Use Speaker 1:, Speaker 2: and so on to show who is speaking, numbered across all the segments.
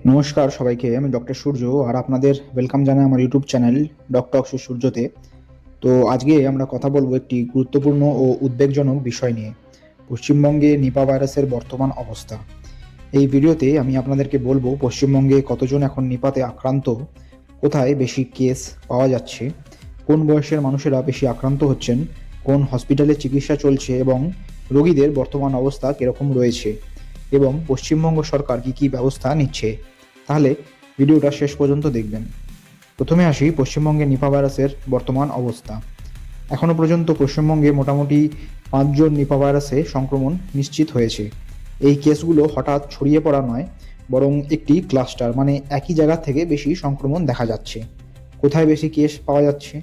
Speaker 1: নমস্কার সবাইকে, আমি ডক্টর সূর্য আর আপনাদের ওয়েলকাম জানাই আমার ইউটিউব চ্যানেল ডক্টর সূর্যতে। তো আজকে আমরা কথা বলবো একটি গুরুত্বপূর্ণ ও উদ্বেগজনক বিষয় নিয়ে, পশ্চিমবঙ্গে নিপা ভাইরাসের বর্তমান অবস্থা। এই ভিডিওতে আমি আপনাদেরকে বলবো পশ্চিমবঙ্গে কতজন এখন নিপাতে আক্রান্ত, কোথায় বেশি কেস পাওয়া যাচ্ছে, কোন বয়সের মানুষেরা বেশি আক্রান্ত হচ্ছেন, কোন হসপিটালে চিকিৎসা চলছে এবং রোগীদের বর্তমান অবস্থা কীরকম রয়েছে এবং পশ্চিমবঙ্গ সরকার কী কী ব্যবস্থা নিচ্ছে। তাহলে ভিডিওটা শেষ পর্যন্ত দেখবেন। প্রথমে আসি পশ্চিমবঙ্গে নিপা ভাইরাসের বর্তমান অবস্থা। এখনও পর্যন্ত পশ্চিমবঙ্গে মোটামুটি 5 জন নিপা ভাইরাসে সংক্রমণ নিশ্চিত হয়েছে। এই কেসগুলো হঠাৎ ছড়িয়ে পড়া নয়, বরং একটি ক্লাস্টার, মানে একই জায়গা থেকে বেশি সংক্রমণ দেখা যাচ্ছে। কোথায় বেশি কেস পাওয়া যাচ্ছে?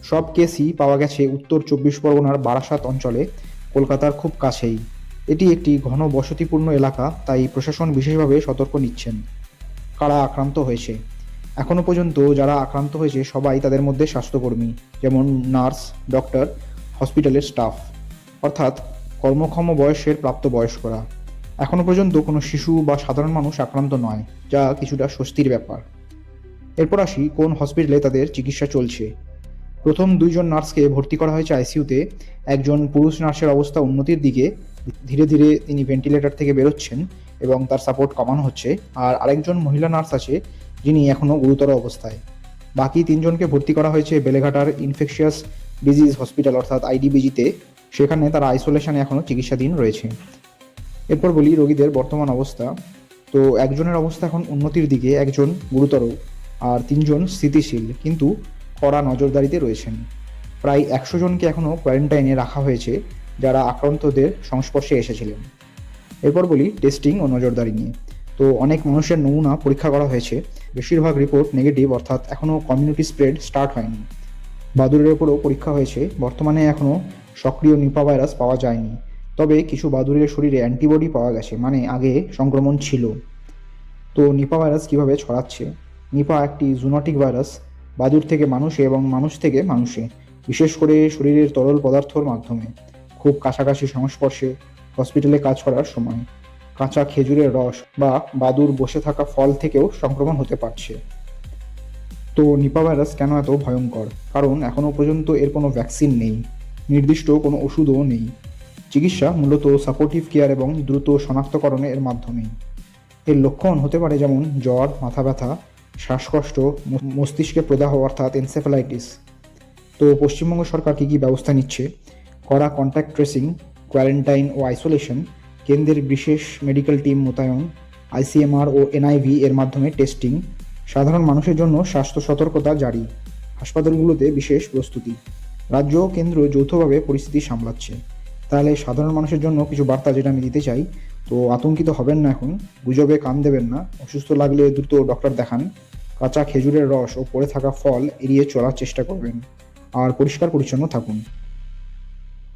Speaker 1: সব কেসই পাওয়া গেছে উত্তর 24 পরগনার বারাসাত অঞ্চলে, কলকাতার খুব কাছেই। এটি একটি ঘন বসতিপূর্ণ এলাকা, তাই প্রশাসন বিশেষভাবে সতর্ক নিচ্ছেন। কারা আক্রান্ত হয়েছে? এখনও পর্যন্ত যারা আক্রান্ত হয়েছে সবাই তাদের মধ্যে স্বাস্থ্যকর্মী, যেমন নার্স, ডক্টর, হসপিটালের স্টাফ, অর্থাৎ কর্মক্ষম বয়সের প্রাপ্তবয়স্করা। এখনও পর্যন্ত কোনো শিশু বা সাধারণ মানুষ আক্রান্ত নয়, যা কিছুটা স্বস্তির ব্যাপার। এরপর আসি কোন হসপিটালে তাদের চিকিৎসা চলছে। প্রথম 2 জন নার্সকে ভর্তি করা হয়েছে আইসিইউতে। একজন পুরুষ নার্সের অবস্থা উন্নতির দিকে, ধীরে ধীরে তিনি ভেন্টিলেটর থেকে বেরোচ্ছেন এবং তার সাপোর্ট কমানো হচ্ছে। আর আরেকজন মহিলা নার্স আছে যিনি এখনও গুরুতর অবস্থায়। বাকি 3 জনকে ভর্তি করা হয়েছে বেলেঘাটার ইনফেকশিয়াস ডিজিজ হসপিটাল অর্থাৎ আইডিবিজিতে। সেখানে তারা আইসোলেশনে এখনও চিকিৎসাধীন রয়েছে। এরপর বলি রোগীদের বর্তমান অবস্থা। তো একজনের অবস্থা এখন উন্নতির দিকে, একজন গুরুতর, আর 3 জন স্থিতিশীল কিন্তু কড়া নজরদারিতে রয়েছেন। প্রায় 100 জনকে এখনও কোয়ারেন্টাইনে রাখা হয়েছে, যারা আক্রান্তদের সংস্পর্শে এসেছিলেন। এরপর বলি টেস্টিং ও নজরদারি নিয়ে। তো অনেক মানুষের নমুনা পরীক্ষা করা হয়েছে, বেশিরভাগ রিপোর্ট নেগেটিভ, অর্থাৎ এখনও কমিউনিটি স্প্রেড স্টার্ট হয়নি। বাদুড়ের উপরও পরীক্ষা হয়েছে, বর্তমানে এখনও সক্রিয় নিপা ভাইরাস পাওয়া যায়নি, তবে কিছু বাদুড়ের শরীরে অ্যান্টিবডি পাওয়া গেছে, মানে আগে সংক্রমণ ছিল। তো নিপা ভাইরাস কীভাবে ছড়াচ্ছে? নিপা একটি জুনোটিক ভাইরাস, বাদুড় থেকে মানুষে এবং মানুষ থেকে মানুষে, বিশেষ করে শরীরের তরল পদার্থর মাধ্যমে, খুব কাছাকাছি সংস্পর্শে, হসপিটালে কাজ করার সময়, কাঁচা খেজুরের রস বা বাদুড় বসে থাকা ফল থেকেও সংক্রমণ হতে পারছে। তো নিপা ভাইরাস কেন এত ভয়ঙ্কর? কারণ এখনও পর্যন্ত এর কোনো ভ্যাকসিন নেই, নির্দিষ্ট কোনো ওষুধও নেই। চিকিৎসা মূলত সাপোর্টিভ কেয়ার এবং দ্রুত শনাক্তকরণের মাধ্যমেই। এর লক্ষণ হতে পারে যেমন জ্বর, মাথা ব্যথা, শ্বাসকষ্ট, মস্তিষ্কে প্রদাহ অর্থাৎ এনসেফ্যালাইটিস। তো পশ্চিমবঙ্গ সরকার কী কী ব্যবস্থা নিচ্ছে? কড়া কন্ট্যাক্ট ট্রেসিং, কোয়ারেন্টাইন ও আইসোলেশন, কেন্দ্রের বিশেষ মেডিকেল টিম মোতায়েন, আইসিএমআর ও এনআইভি এর মাধ্যমে টেস্টিং, সাধারণ মানুষের জন্য স্বাস্থ্য সতর্কতা জারি, হাসপাতালগুলোতে বিশেষ প্রস্তুতি। রাজ্য ও কেন্দ্র যৌথভাবে পরিস্থিতি সামলাচ্ছে। তাহলে সাধারণ মানুষের জন্য কিছু বার্তা যেটা আমি দিতে চাই, তো আতঙ্কিত হবেন না, এখন গুজবে কান দেবেন না, অসুস্থ লাগলে দ্রুত ডক্টর দেখান, কাঁচা খেজুরের রস ও পড়ে থাকা ফল এড়িয়ে চলার চেষ্টা করবেন, আর পরিষ্কার পরিচ্ছন্ন থাকুন।